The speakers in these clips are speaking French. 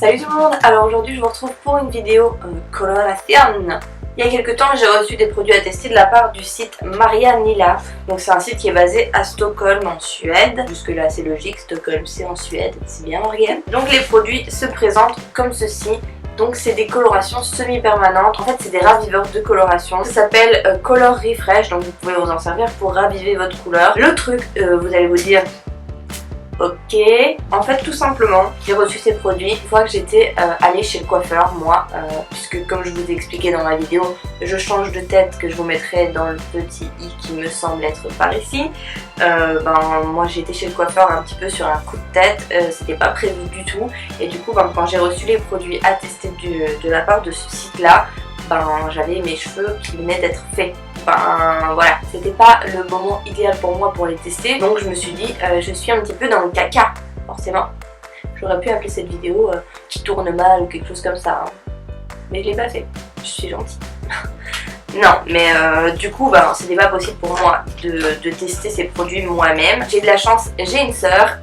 Salut tout le monde, alors aujourd'hui je vous retrouve pour une vidéo coloration. Il y a quelques temps j'ai reçu des produits à tester de la part du site Maria Nila. Donc c'est un site qui est basé à Stockholm en Suède. Jusque là c'est logique, Stockholm c'est en Suède, c'est bien Morgane. Donc les produits se présentent comme ceci. Donc c'est des colorations semi-permanentes, en fait c'est des raviveurs de coloration. Ça s'appelle Color Refresh, donc vous pouvez vous en servir pour raviver votre couleur. Le truc, vous allez vous dire... Ok, en fait tout simplement j'ai reçu ces produits une fois que j'étais allée chez le coiffeur moi, puisque comme je vous ai expliqué dans ma vidéo je change de tête que je vous mettrai dans le petit i qui me semble être par ici. Moi j'ai été chez le coiffeur un petit peu sur un coup de tête, c'était pas prévu du tout et du coup quand j'ai reçu les produits à tester de la part de ce site là, j'avais mes cheveux qui venaient d'être faits. Voilà, c'était pas le moment idéal pour moi pour les tester, donc je me suis dit je suis un petit peu dans le caca, forcément. J'aurais pu appeler cette vidéo qui tourne mal ou quelque chose comme ça, hein. Mais je l'ai pas fait, je suis gentille. Non, mais du coup c'était pas possible pour moi de tester ces produits moi-même. J'ai de la chance, j'ai une sœur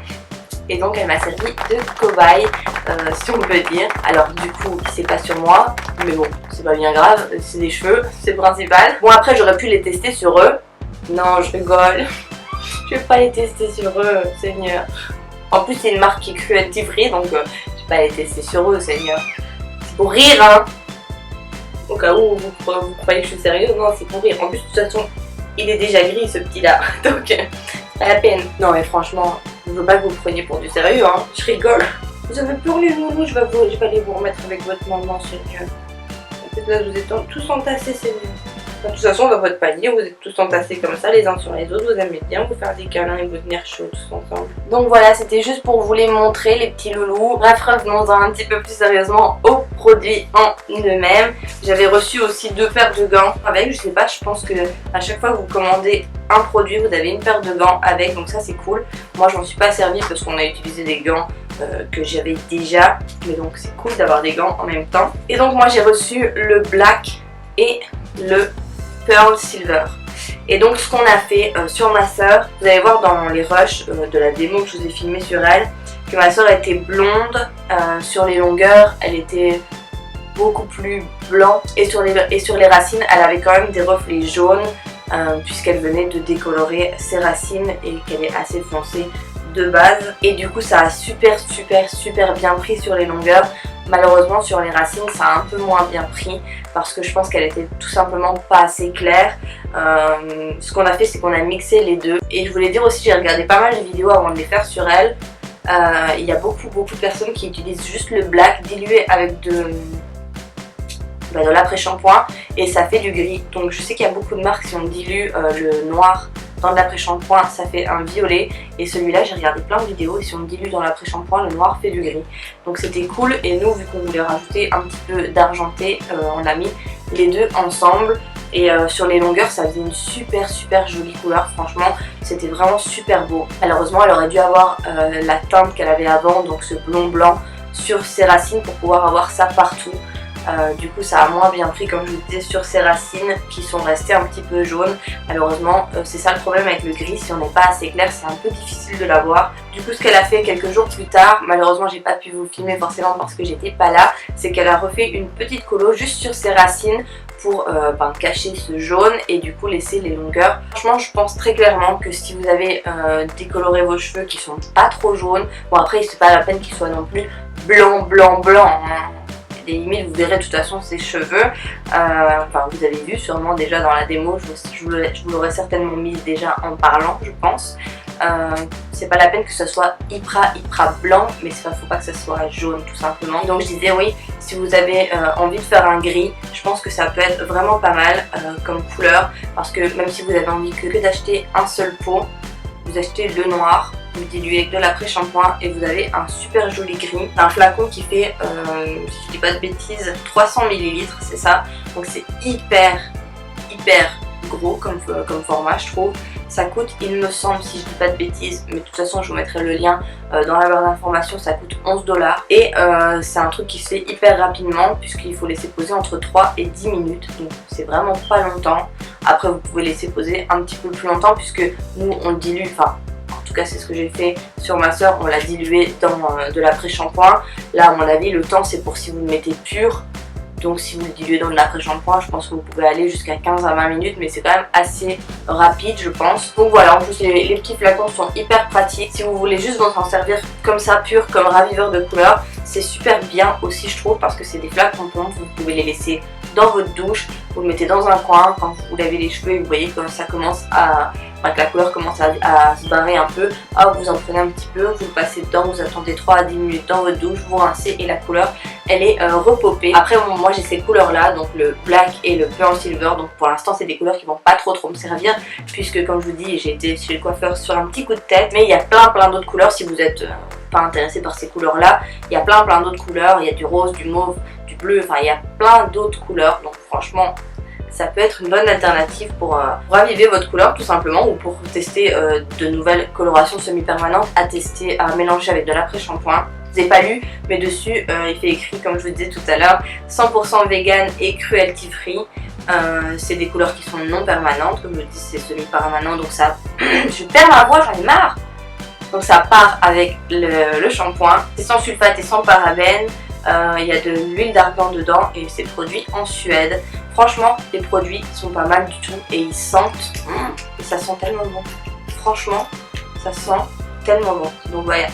et donc elle m'a servi de cobaye, si on peut dire. Alors du coup c'est pas sur moi, mais bon c'est pas bien grave, c'est des cheveux, c'est le principal. Bon après j'aurais pu les tester sur eux. Non je rigole, je vais pas les tester sur eux, Seigneur. En plus c'est une marque qui est cruelty free, donc je vais pas les tester sur eux, Seigneur. C'est pour rire hein. Au cas où vous croyez que je suis sérieuse, non c'est pour rire. En plus de toute façon il est déjà gris ce petit là, donc pas la peine. Non mais franchement, je veux pas que vous le preniez pour du sérieux, hein. Je rigole. Vous avez peur les loulous, je vais aller vous remettre avec votre maman, Seigneur. Peut-être là vous êtes tous entassés, Seigneur. De toute façon dans votre panier vous êtes tous entassés comme ça les uns sur les autres, vous aimez bien vous faire des câlins et vous tenir chaud tous ensemble. Donc voilà, c'était juste pour vous les montrer les petits loulous. Bref, revenons-en un petit peu plus sérieusement aux produits en eux-mêmes. J'avais reçu aussi 2 paires de gants avec, je sais pas, je pense que à chaque fois que vous commandez un produit vous avez une paire de gants avec, donc ça c'est cool. Moi j'en suis pas servie parce qu'on a utilisé des gants que j'avais déjà, mais donc c'est cool d'avoir des gants en même temps. Et donc moi j'ai reçu le black et le pearl silver. Et donc ce qu'on a fait sur ma soeur, vous allez voir dans les rushs de la démo que je vous ai filmé sur elle, que ma soeur était blonde, sur les longueurs elle était beaucoup plus blanc et sur les racines elle avait quand même des reflets jaunes puisqu'elle venait de décolorer ses racines et qu'elle est assez foncée de base, et du coup ça a super bien pris sur les longueurs. Malheureusement sur les racines ça a un peu moins bien pris parce que je pense qu'elle était tout simplement pas assez claire. Ce qu'on a fait c'est qu'on a mixé les deux, et je voulais dire aussi j'ai regardé pas mal de vidéos avant de les faire sur elle. Il y a beaucoup de personnes qui utilisent juste le black dilué avec de l'après-shampoing et ça fait du gris. Donc je sais qu'il y a beaucoup de marques, si on dilue le noir dans de l'après-shampoing ça fait un violet, et celui-là j'ai regardé plein de vidéos et si on le dilue dans l'après-shampoing le noir fait du gris. Donc c'était cool, et nous vu qu'on voulait rajouter un petit peu d'argenté on a mis les deux ensemble, et sur les longueurs ça faisait une super jolie couleur, franchement c'était vraiment super beau. Malheureusement elle aurait dû avoir la teinte qu'elle avait avant, donc ce blond blanc sur ses racines pour pouvoir avoir ça partout. Du coup ça a moins bien pris comme je vous disais sur ses racines qui sont restées un petit peu jaunes. Malheureusement c'est ça le problème avec le gris, si on n'est pas assez clair c'est un peu difficile de l'avoir. Du coup ce qu'elle a fait quelques jours plus tard, malheureusement j'ai pas pu vous le filmer forcément parce que j'étais pas là, c'est qu'elle a refait une petite colo juste sur ses racines pour cacher ce jaune et du coup laisser les longueurs. Franchement je pense très clairement que si vous avez décoloré vos cheveux qui sont pas trop jaunes, bon après c'est pas la peine qu'ils soient non plus blanc hein. Et limite vous verrez de toute façon ses cheveux, vous avez vu sûrement déjà dans la démo, je vous l'aurais certainement mis déjà en parlant je pense. C'est pas la peine que ce soit hyper blanc, mais faut pas que ce soit jaune tout simplement. Donc je disais oui, si vous avez envie de faire un gris, je pense que ça peut être vraiment pas mal comme couleur, parce que même si vous avez envie que d'acheter un seul pot, vous achetez le noir, vous diluez avec de l'après-shampoing et vous avez un super joli gris. C'est un flacon qui fait, si je dis pas de bêtises, 300 ml, c'est ça. Donc c'est hyper gros comme format je trouve. Ça coûte, il me semble, si je dis pas de bêtises, mais de toute façon je vous mettrai le lien dans la barre d'information, ça coûte 11 $. Et c'est un truc qui se fait hyper rapidement puisqu'il faut laisser poser entre 3 et 10 minutes. Donc c'est vraiment pas longtemps. Après vous pouvez laisser poser un petit peu plus longtemps puisque nous on le dilue, enfin tout cas c'est ce que j'ai fait sur ma soeur, on l'a dilué dans de l'après-shampoing. Là à mon avis le temps c'est pour si vous le mettez pur. Donc si vous le diluez dans de l'après-shampoing, je pense que vous pouvez aller jusqu'à 15 à 20 minutes, mais c'est quand même assez rapide je pense. Donc voilà, en plus les petits flacons sont hyper pratiques. Si vous voulez juste vous en servir comme ça, pur, comme raviveur de couleur, c'est super bien aussi je trouve, parce que c'est des flacons pompes, vous pouvez les laisser dans votre douche, vous le mettez dans un coin, quand vous lavez les cheveux et vous voyez que ça commence à... Enfin, que la couleur commence à se barrer un peu, hop, vous en prenez un petit peu, vous le passez dedans, vous attendez 3 à 10 minutes dans votre douche, vous rincez et la couleur elle est repopée. Après moi j'ai ces couleurs là, donc le black et le pearl silver, donc pour l'instant c'est des couleurs qui vont pas trop me servir, puisque comme je vous dis j'ai été chez le coiffeur sur un petit coup de tête, mais il y a plein d'autres couleurs si vous êtes pas intéressé par ces couleurs là, il y a plein d'autres couleurs, il y a du rose, du mauve, du bleu, enfin il y a plein d'autres couleurs, donc franchement ça peut être une bonne alternative pour raviver votre couleur tout simplement, ou pour tester de nouvelles colorations semi-permanentes à tester, à mélanger avec de l'après-shampoing. Je n'ai pas lu, mais dessus il fait écrit, comme je vous disais tout à l'heure, 100% vegan et cruelty free. C'est des couleurs qui sont non permanentes, comme je dis c'est semi-permanent, donc ça... je perds ma voix, j'en ai marre. Donc ça part avec le shampoing, c'est sans sulfate et sans parabènes. Il y a de l'huile d'argan dedans et c'est produit en Suède. Franchement les produits sont pas mal du tout et ils sentent et ça sent tellement bon. Franchement ça sent tellement bon. Donc voilà,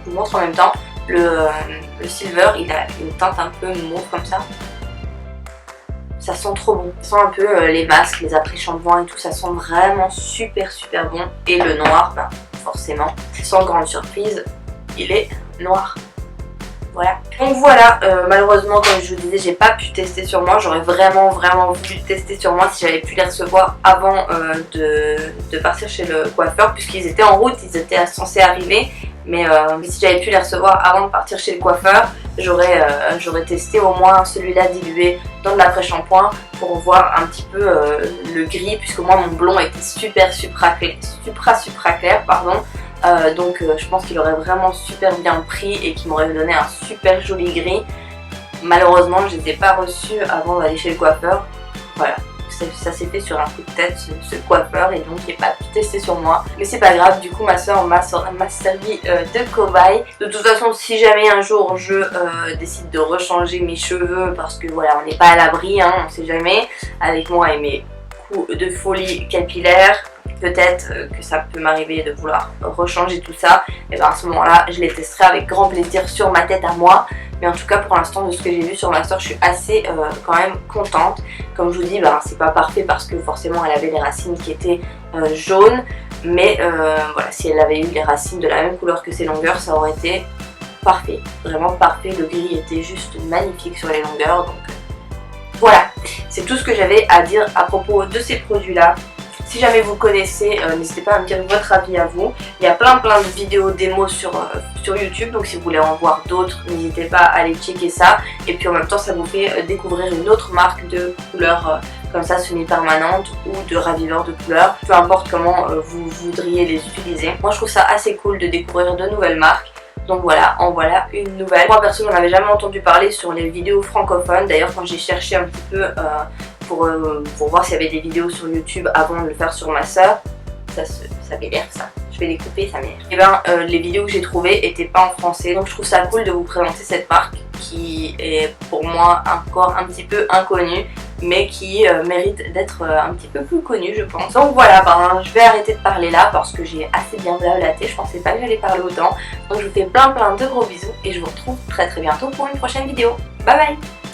je vous montre en même temps. Le silver il a une teinte un peu mauve comme ça. Ça sent trop bon. Ça sent un peu les masques, les après-shampoings et tout, ça sent vraiment super bon. Et le noir, bah, forcément, sans grande surprise, il est noir. Voilà. Donc voilà, malheureusement comme je vous disais j'ai pas pu tester sur moi, j'aurais vraiment voulu tester sur moi si j'avais pu les recevoir avant de partir chez le coiffeur, puisqu'ils étaient en route, ils étaient censés arriver, mais si j'avais pu les recevoir avant de partir chez le coiffeur, j'aurais testé au moins celui-là dilué dans de l'après-shampoing pour voir un petit peu le gris, puisque moi mon blond était supra clair pardon. Donc je pense qu'il aurait vraiment super bien pris et qu'il m'aurait donné un super joli gris. Malheureusement je ne les ai pas reçus avant d'aller chez le coiffeur. Voilà, ça s'est fait sur un coup de tête ce coiffeur et donc il n'est pas pu tester sur moi. Mais c'est pas grave, du coup ma soeur m'a servi de cobaye. De toute façon si jamais un jour je décide de rechanger mes cheveux, parce que voilà on n'est pas à l'abri, hein, on sait jamais, avec moi et mes coups de folie capillaire, peut-être que ça peut m'arriver de vouloir rechanger tout ça, et bien à ce moment là je les testerai avec grand plaisir sur ma tête à moi. Mais en tout cas pour l'instant de ce que j'ai vu sur ma soeur je suis assez quand même contente. Comme je vous dis bah, c'est pas parfait parce que forcément elle avait les racines qui étaient jaunes, mais voilà, si elle avait eu les racines de la même couleur que ses longueurs ça aurait été parfait, vraiment parfait. Le gris était juste magnifique sur les longueurs, donc voilà, c'est tout ce que j'avais à dire à propos de ces produits là. Si jamais vous connaissez, n'hésitez pas à me dire votre avis à vous. Il y a plein de vidéos démos sur YouTube, donc si vous voulez en voir d'autres, n'hésitez pas à aller checker ça. Et puis en même temps, ça vous fait découvrir une autre marque de couleurs comme ça, semi-permanente ou de raviveur de couleurs. Peu importe comment vous voudriez les utiliser. Moi, je trouve ça assez cool de découvrir de nouvelles marques. Donc voilà, en voilà une nouvelle. Moi perso, j'en avais jamais entendu parler sur les vidéos francophones. D'ailleurs, quand j'ai cherché un petit peu pour voir s'il y avait des vidéos sur YouTube avant de le faire sur ma soeur, ça m'énerve ça. Je vais les couper, ça m'énerve. Et ben les vidéos que j'ai trouvées étaient pas en français, donc je trouve ça cool de vous présenter cette marque qui est pour moi encore un petit peu inconnue, mais qui mérite d'être un petit peu plus connue je pense. Donc voilà, ben, je vais arrêter de parler là parce que j'ai assez bien blablaté, je pensais pas que j'allais parler autant. Donc je vous fais plein de gros bisous et je vous retrouve très bientôt pour une prochaine vidéo. Bye bye.